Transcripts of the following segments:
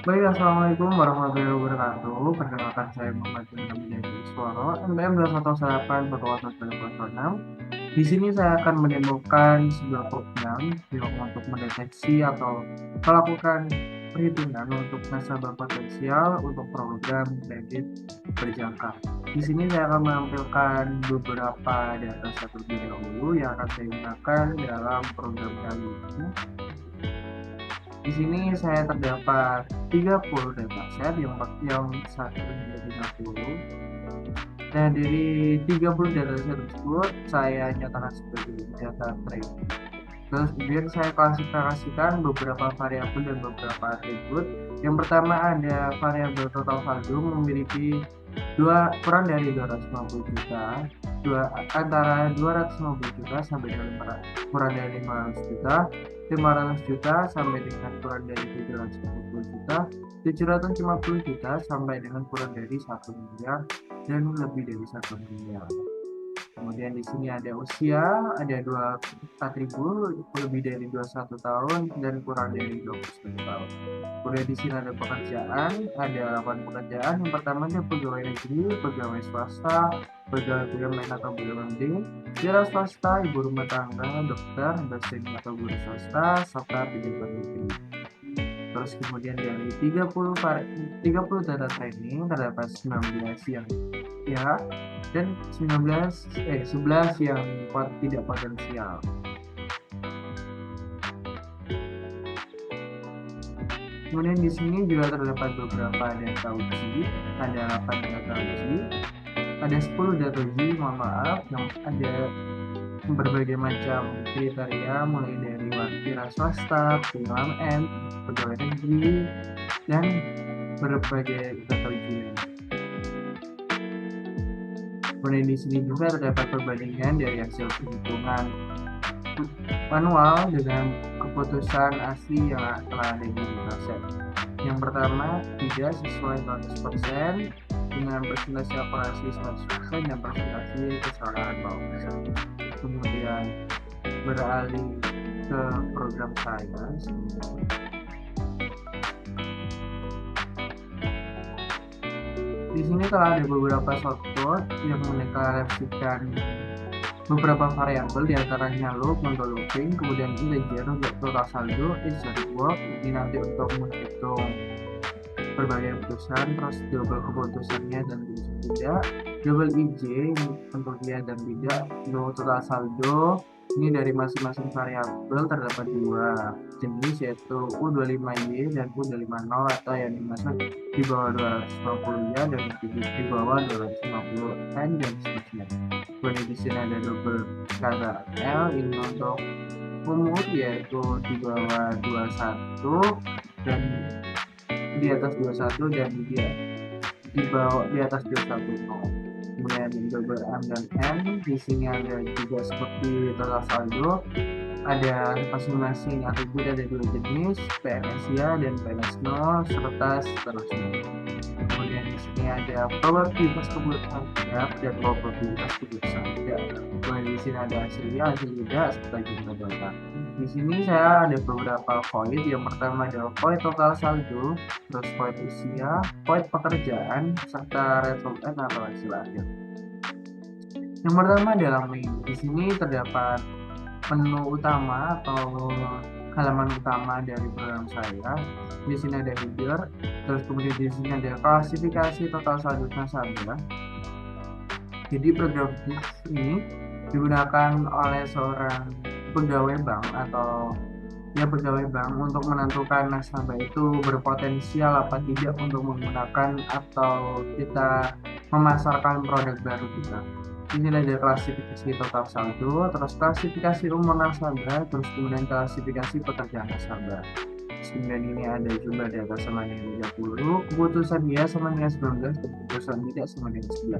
Baik, Assalamualaikum warahmatullahi wabarakatuh. Perkenalkan saya Muhammad Ilham Jadi Suwaro, MBM 2118 Di sini saya akan menemukan sebuah program yang untuk mendeteksi atau melakukan perhitungan untuk nasabah potensial untuk program kredit berjangka. Di sini saya akan menampilkan beberapa data terlebih dahulu yang akan saya gunakan dalam program kali ini. Di sini saya terdapat 30 dataset yang 1 hingga 30. Nah, dari 30 dataset tersebut saya nyatakan sebagai data training. Terus kemudian saya klasifikasikan beberapa variabel dan beberapa atribut. Yang pertama ada variabel total saldo memiliki kurang dari 250 juta, antara 250 juta sampai dengan kurang dari 500 juta, 500 juta sampai dengan kurang dari 750 juta, 750 juta sampai dengan kurang dari 1 miliar, dan lebih dari 1 miliar. Kemudian di sini ada usia, ada 2 atribut, lebih dari 21 tahun dan kurang dari 21 tahun. Kemudian di sini ada pekerjaan, ada 8 pekerjaan. Yang pertama ada pegawai negeri, pegawai swasta, pegawai BUMN atau BUMD, wira swasta, ibu rumah tangga, dokter, dosen atau guru swasta, serta pejabat negeri. Terus kemudian dari 30 data training terdapat 19 yang ya dan 11 yang tidak potensial. Kemudian di sini juga terdapat beberapa data uji, ada 8 data uji, ada 10 data uji, mohon maaf, yang ada berbagai macam kriteria mulai dari wira swasta, BUMN, pegawai negeri, dan berbagai data uji. Kemudian di sini juga terdapat perbandingan dari hasil perhitungan manual dengan keputusan asli yang telah ada di dataset. Yang pertama, tidak sesuai 100% dengan presentasi akurasi 100% dan presentasi kesalahan 0%. Kemudian beralih ke program saya. Di sini telah ada beberapa shortcode yang mendeklarasikan beberapa variabel, diantaranya loop, non-looping, kemudian integer untuk total saldo, insert work, ini nanti untuk menghitung berbagai keputusan, terus double keputusannya dan tidak, double IJ untuk dia dan tidak, untuk total saldo. Ini dari masing-masing variabel terdapat 2 jenis, yaitu U25Y dan U250, atau yang dimaksud di bawah 250 ya dan di bawah 250 N dan seterusnya. Kemudian di sini ada double kata L, ini untuk umur yaitu di bawah 21 dan di atas 21 dan di bawah di atas 21. Kemudian double M dan N, di sini ada juga seperti total saldo, ada masing-masing atribut ada 2 jenis, PNS ya dan PNS 0 serta seterusnya. Kemudian di sini ada probabilitas keputusan tidak dan probabilitas keputusan tidak. Kemudian di sini ada hasil ya, hasil tidak, serta jumlah data. Di sini saya ada beberapa void. Yang pertama adalah void total saldo, terus void usia, void pekerjaan, serta result N atau hasil akhir. Yang pertama adalah main. Di sini terdapat menu utama atau halaman utama dari program saya. Di sini ada header, terus kemudian di sini ada klasifikasi total saldo nasabah. Jadi program ini digunakan oleh seorang pegawai bank atau pegawai bank untuk menentukan nasabah itu berpotensial apa tidak untuk menggunakan atau kita memasarkan produk baru kita. Ini ada klasifikasi total saldo, terus klasifikasi umur nasabah, terus kemudian klasifikasi pekerjaan nasabah. Kemudian ini ada jumlah data sama dengan 30, keputusan ya sama dengan 19, keputusan tidak sama dengan 11.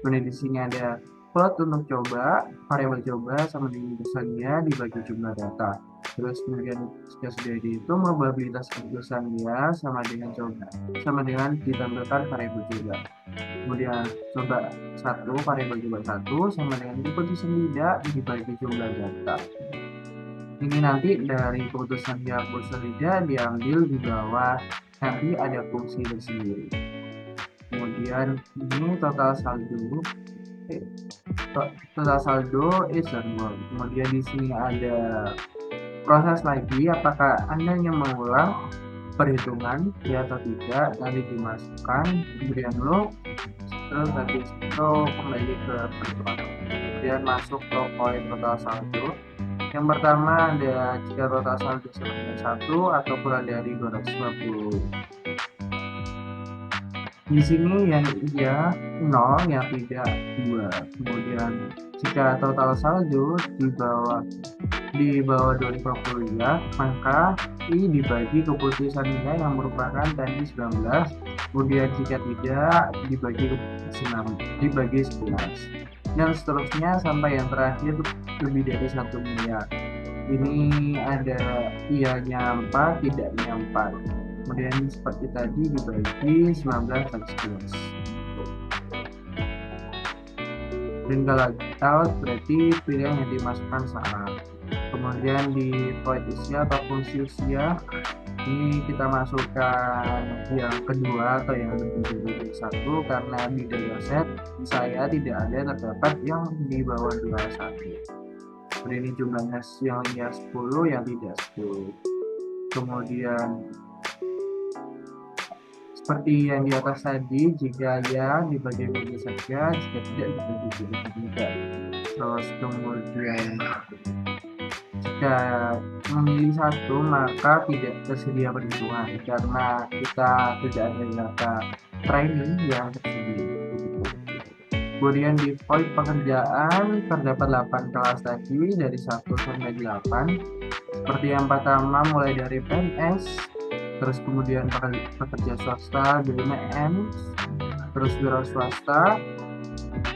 Kemudian di sini ada plot untuk coba, variabel coba sama dengan keputusannya dibagi jumlah data. Terus kemudian jika sudah dihitung probabilitas keputusan ya sama dengan coba, sama dengan ditampilkan variabel coba. Kemudian coba 1, variabel coba 1 sama dengan keputusan tidak dibagi jumlah data. Ini nanti dari keputusan pihak bursa kerja diambil di bawah, nanti ada fungsi tersendiri. Kemudian ini total saldo, total saldo is equal. Kemudian di sini ada proses lagi, apakah Anda yang mengulang perhitungan ya atau tidak, nanti dimasukkan, kemudian loop, terus habis itu kembali ke perhitungan, kemudian masuk ke poin total saldo. Yang pertama ada jika total saldo sama dengan 1 atau kurang dari 250. Di sini yang iya 0, yang tidak 2. Kemudian jika total saldo di bawah 250 ya, maka I dibagi keputusannya yang merupakan tadi 19. Kemudian jika tidak dibagi 11 dan seterusnya sampai yang terakhir lebih dari 1 miliar. Ini ada iyanya 4, tidaknya 4. Kemudian seperti tadi dibagi 19 dan 11. Dan kalau out berarti pilihan yang dimasukkan salah. Kemudian di void usia atau fungsi usia ini kita masukkan yang kedua atau yang lebih dari 1 karena di dataset saya tidak ada terdapat yang di bawah 21. Kemudian ini jumlahnya yang ya 10, yang tidak 10. Kemudian seperti yang di atas tadi, jika ya dibagi 2 saja, jika tidak dibagi 2. Terus kemudian jika memilih 1 maka tidak tersedia perhitungan karena kita tidak ada data training yang tersedia. Kemudian di void pekerjaan terdapat 8 kelas tadi dari 1 sampai 8. Seperti yang pertama mulai dari PNS, terus kemudian pekerja swasta, BUMN, terus wira swasta,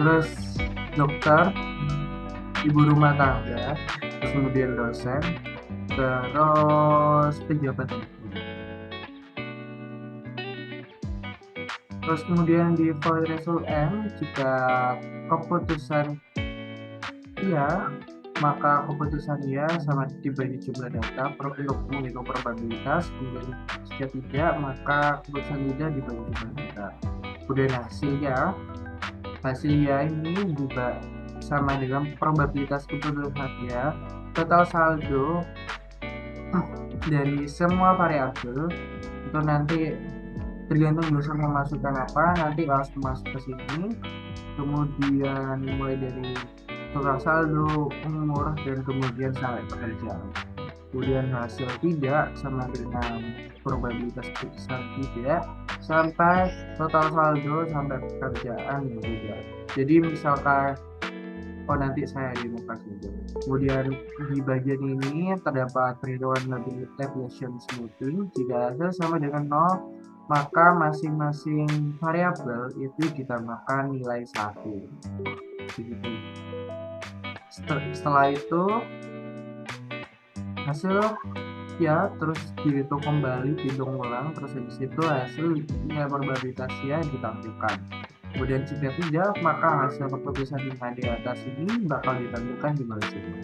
terus dokter, ibu rumah tangga, terus kemudian dosen, terus pejabat publik. Terus kemudian di void result M, jika keputusan iya maka keputusan ya sama dibagi jumlah data untuk menghitung probabilitas. Kemudian jika tidak maka keputusan tidak dibagi jumlah data. Kemudian hasilnya ini juga sama dengan probabilitas keputusan ya. Total saldo dari semua variabel itu nanti tergantung dosen memasukkan apa, nanti harus masuk ke sini. Kemudian mulai dari total saldo, umur, dan kemudian sampai pekerjaan. Kemudian hasil tidak sama dengan probabilitas keputusan tidak sampai total saldo sampai pekerjaan juga. Jadi misalkan nanti saya demonstrasi dulu. Kemudian di bagian ini terdapat perhitungan Laplacian smoothing. Jika hasil sama dengan 0 maka masing-masing variabel itu ditambahkan nilai 1. Begitu. Setelah itu hasil ya terus dihitung kembali, dihitung ulang, terus habis itu hasil nilai probabilitasnya ditampilkan. Kemudian jika tidak maka hasil keputusan yang di atas ini bakal ditampilkan di bawah sini.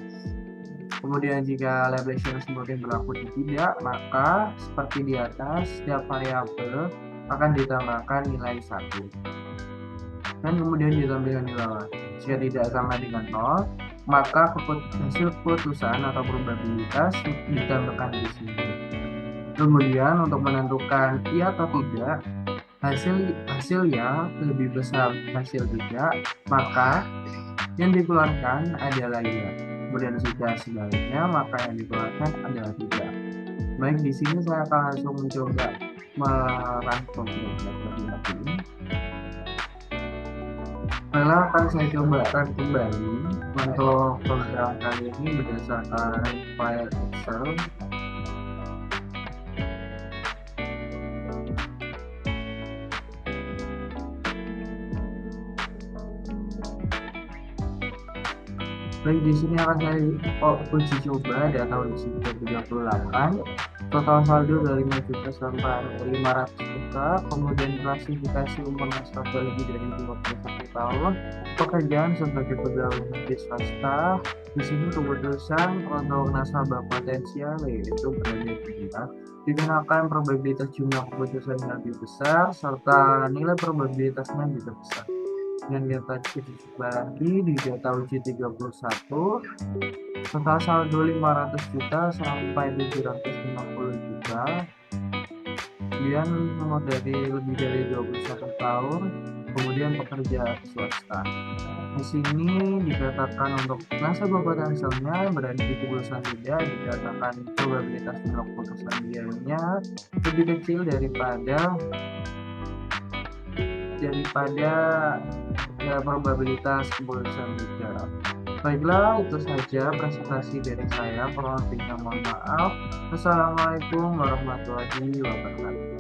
Kemudian jika Laplacian smoothing berlaku tidak, maka seperti di atas setiap variabel akan ditambahkan nilai 1 dan kemudian ditampilkan di bawah. Jika tidak sama dengan 0 maka hasil keputusan atau probabilitas ditambahkan di sini. Kemudian untuk menentukan iya atau tidak, hasil ya lebih besar hasil tidak, maka yang dikeluarkan adalah iya. Kemudian jika sebaliknya maka yang dikeluarkan adalah tidak. Baik, di sini saya akan langsung mencoba merangkum program ini. Setelah akan saya coba run kembali untuk program kali ini berdasarkan file Excel. Baik, di sini akan saya uji coba data tahun 38. Total saldo dari 5 juta sampai 500 juta. Kemudian klasifikasi umur nasabah lebih dari 21 tahun. Pekerjaan sebagai pegawai negeri swasta. Di sini keputusan atau nasabah potensial yaitu berada di dia digunakan probabilitas jumlah keputusan yang lebih besar serta nilai probabilitasnya juga besar. Dengan data titik lagi di data uji 31, total saldo 500 juta sampai 750 juta, kemudian nomor dari lebih dari 21 tahun, kemudian pekerja swasta. Di sini dikatakan untuk nasabah potensialnya berada di keputusan tidak, dikatakan probabilitas jumlah keputusan dianya lebih kecil daripada ya, probabilitas keputusan tidak. Baiklah, itu saja presentasi dari saya. Kurang lebihnya mohon maaf. Wassalamualaikum warahmatullahi wabarakatuh.